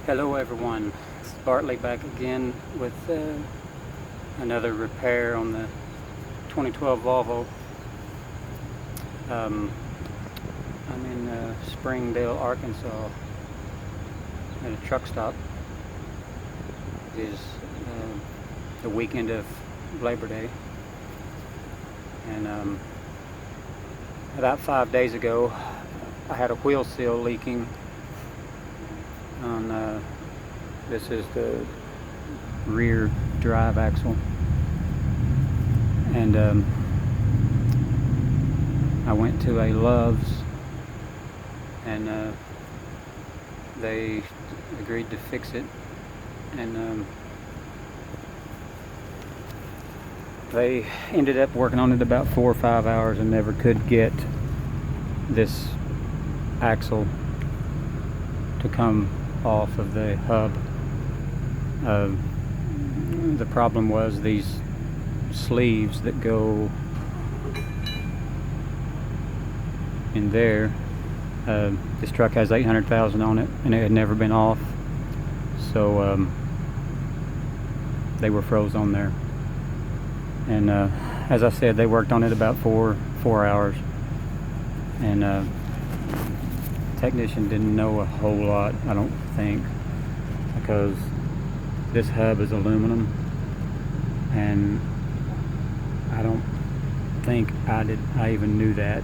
Hello everyone, it's Bartley back again with another repair on the 2012 Volvo. I'm in Springdale, Arkansas at a truck stop. It is the weekend of Labor Day, and about 5 days ago I had a wheel seal leaking on this is the rear drive axle, and I went to a Love's and they agreed to fix it, and they ended up working on it about 4 or 5 hours and never could get this axle to come off of the hub. The problem was these sleeves that go in there. This truck has 800,000 on it and it had never been off, so they were froze on there, and as I said, they worked on it about four hours, and technician didn't know a whole lot, I don't think, because this hub is aluminum, and I don't think I even knew that.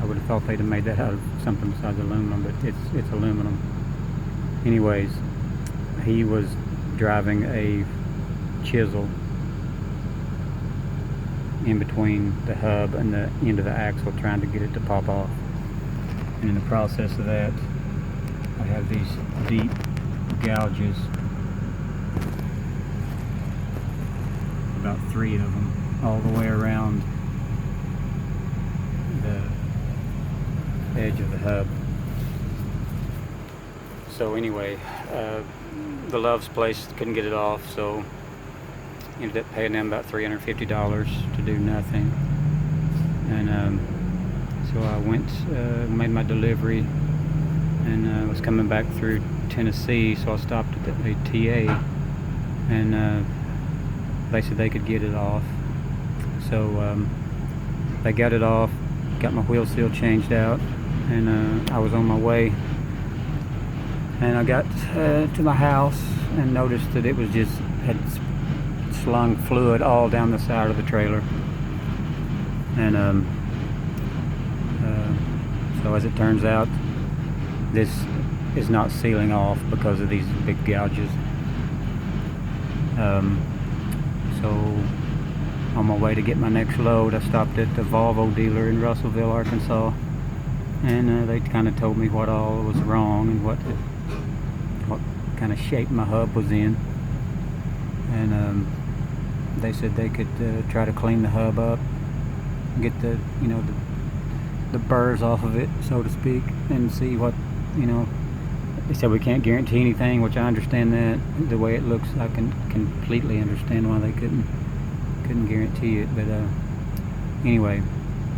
I would have thought they'd have made that out of something besides aluminum, but it's aluminum. Anyways, he was driving a chisel in between the hub and the end of the axle, trying to get it to pop off. And in the process of that, I have these deep gouges, about 3 of them, all the way around the edge of the hub. So anyway, the Love's place couldn't get it off, so ended up paying them about $350 to do nothing. And so I went, made my delivery, and was coming back through Tennessee, so I stopped at a TA, and they said they could get it off. So they got it off, got my wheel seal changed out, and I was on my way. And I got to my house and noticed that it was just had slung fluid all down the side of the trailer. And so as it turns out, this is not sealing off because of these big gouges. So on my way to get my next load, I stopped at the Volvo dealer in Russellville, Arkansas, and they kind of told me what all was wrong and what kind of shape my hub was in. And they said they could try to clean the hub up, get the burrs off of it, so to speak, and see what, they said we can't guarantee anything, which I understand that. The way it looks, I can completely understand why they couldn't guarantee it. But anyway,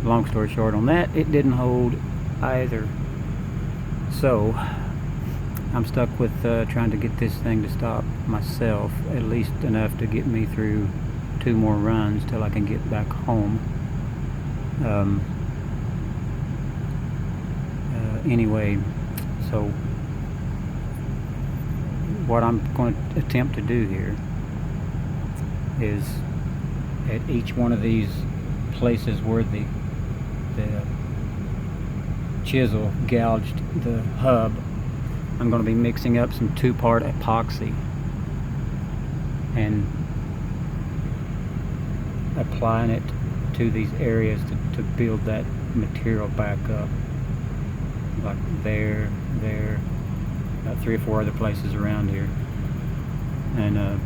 long story short on that, it didn't hold either. So I'm stuck with trying to get this thing to stop myself, at least enough to get me through 2 more runs till I can get back home. Anyway, so what I'm going to attempt to do here is, at each one of these places where the chisel gouged the hub, I'm going to be mixing up some 2-part epoxy and applying it to these areas to build that material back up, like there, about 3 or 4 other places around here. And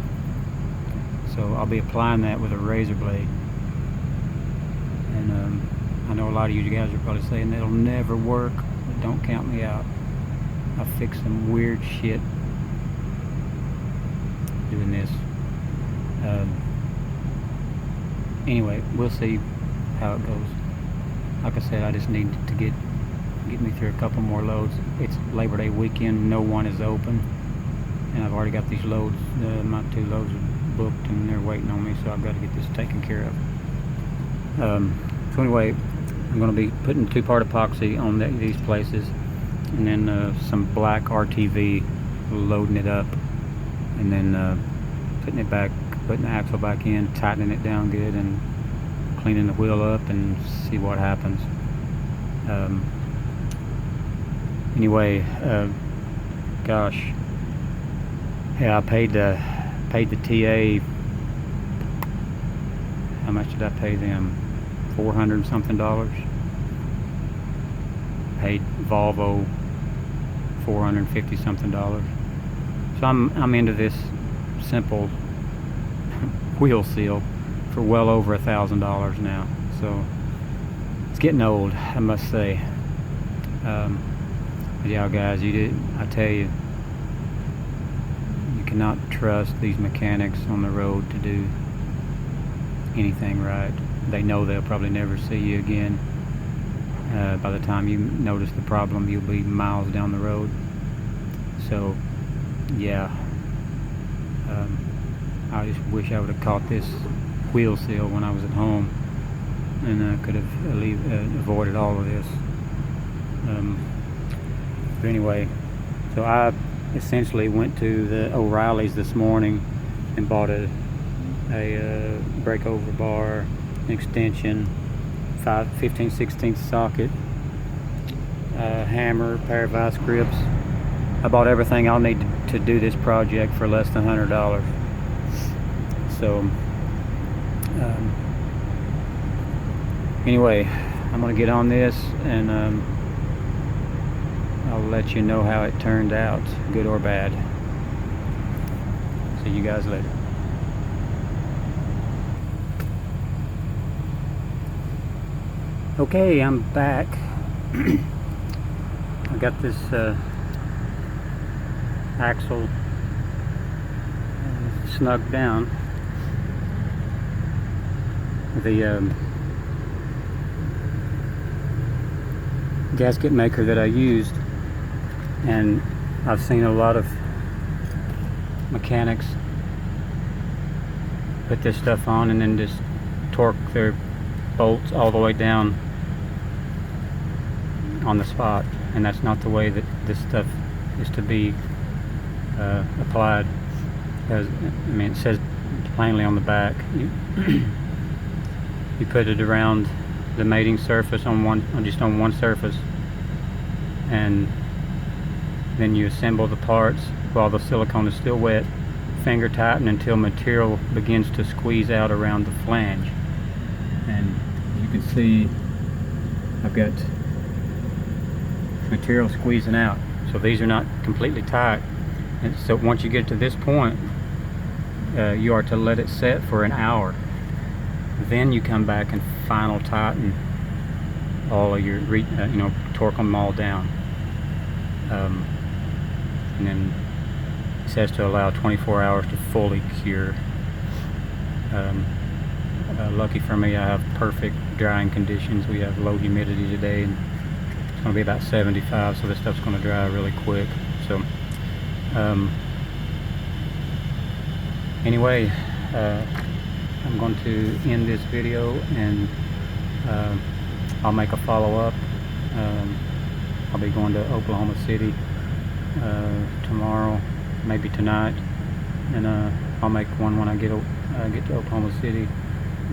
so I'll be applying that with a razor blade. And I know a lot of you guys are probably saying that'll never work, but don't count me out. I fixed some weird shit doing this. Anyway, we'll see how it goes. Like I said, I just need to get me through a couple more loads. It's Labor Day weekend, no one is open, and I've already got these loads, my 2 loads booked, and they're waiting on me, so I've got to get this taken care of. So anyway, I'm going to be putting 2-part epoxy on these places, and then some black RTV, loading it up, and then putting it back, putting the axle back in, tightening it down good, and cleaning the wheel up, and see what happens. Anyway, gosh, yeah, I paid the TA. How much did I pay them? $400 and something. Paid Volvo $450 something. So I'm into this simple wheel seal for well over $1,000 now. So it's getting old, I must say. But yeah, guys, I tell you, you cannot trust these mechanics on the road to do anything right. They know they'll probably never see you again. By the time you notice the problem, you'll be miles down the road. So yeah, I just wish I would have caught this wheel seal when I was at home, and I could have avoided all of this. But anyway, so I essentially went to the O'Reilly's this morning and bought a breakover bar, an extension, 15/16 socket, hammer, pair of vice grips. I bought everything I'll need to do this project for less than $100. So anyway, I'm gonna get on this, and I'll let you know how it turned out, good or bad. See you guys later. Okay, I'm back. I got this axle snugged down. The gasket maker that I used, and I've seen a lot of mechanics put this stuff on and then just torque their bolts all the way down on the spot, and that's not the way that this stuff is to be applied. Because I mean, it says plainly on the back, you put it around the mating surface just on one surface, and then you assemble the parts while the silicone is still wet. Finger tighten until material begins to squeeze out around the flange. And you can see I've got material squeezing out, so these are not completely tight. And so once you get to this point, you are to let it set for an hour. Then you come back and final tighten all of your torque them all down, and then it says to allow 24 hours to fully cure. Lucky for me, I have perfect drying conditions. We have low humidity today, and it's going to be about 75, so this stuff's going to dry really quick. So anyway, I'm going to end this video, and I'll make a follow-up. I'll be going to Oklahoma City tomorrow, maybe tonight, and I'll make one when I get to Oklahoma City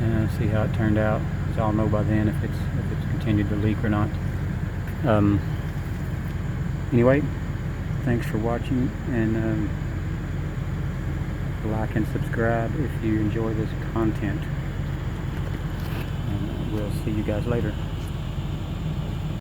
and see how it turned out. So I'll know by then if it's continued to leak or not. Anyway, thanks for watching, and like and subscribe if you enjoy this content, and we'll see you guys later.